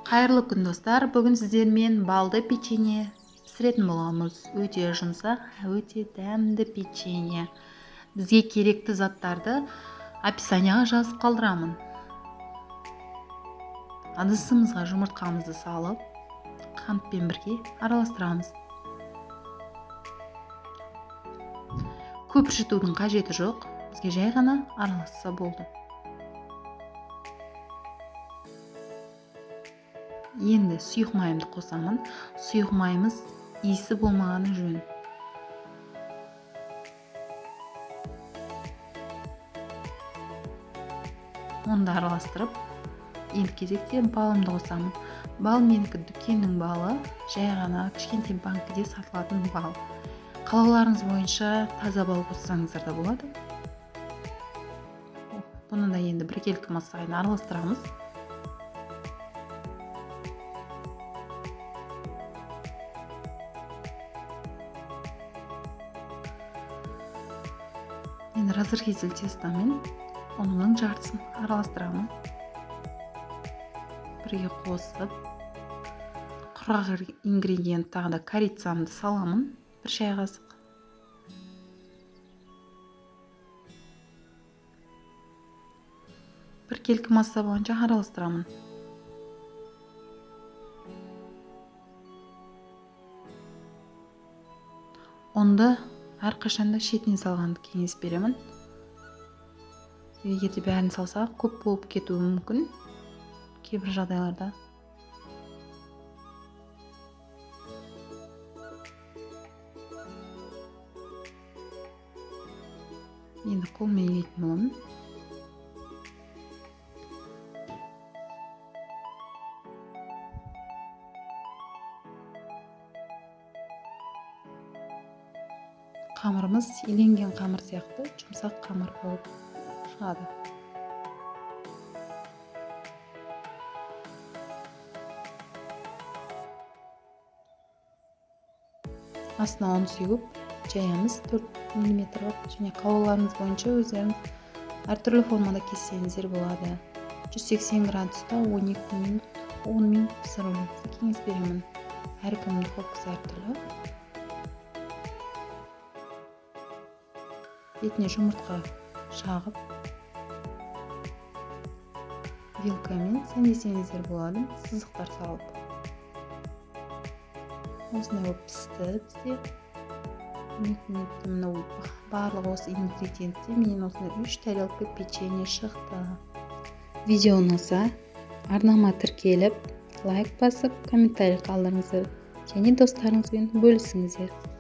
Қайырлы күн достар, бүгін сіздермен балды печенье пісіретін боламыз. Өте жұмсақ, өте дәмді печенье. Бізге керекті заттарды описанияға жазып қалдырамын. Ыдысымызға жұмыртқамызды салып, қантпен бірге араластырамыз. Көп жытудың қажеті жоқ, бізге жай ғана араласса болды. Енді сұйық майымды қосамын. Сұйық майымыз иісі болмағаны жөн. Онда араластырып, енді кезекте балымды қосамын. Бал менікі дүкеннің балы, жай ғана кішкентай банкіде сатылатын бал. Қалауларыңыз бойынша таза бал қоссаңыздар да болады. Бұны да енді біркелкі массайын араластырамыз. Енді разрыхитель тестамен оның жартысын араластырамын. Бірге қосып, құрғақ ингредиент тағы да корицамды саламын, бір шай қасық. Біркелкі масса бойынша араластырамын. Онда әрқашанда шетіне салғанды кеңес беремін. Егерде бәрін салсақ, көп болып кетуі мүмкін кейбір жағдайларда. Енді қолмен егетін боламын. Қамырымыз иленген қамыр сияқты жұмсақ қамыр болып шығады. Астына ұн сеуіп, жаямыз 4 мм және қалауларыңыз бойынша өздеріңіз әртүрлі формада кессеңіздер болады. 180 градуста 12 минут, 10 минут пісіруіңізді кеңес беремін. Әркімнің духовкасы әртүрлі. Бетіне жұмыртқа шағып, вилкамен сәндесеңіздер болады, сызықтар салып. Осындай болып пісті бізде. 12 минутта мынау барлық осы ингредиентте мен осындай 3 тарелка печенье шықты. Видео ұнаса, арнама тіркеліп, лайк басып, комментарий қалдырыңыздар және достарыңызбен бөлісіңіздер.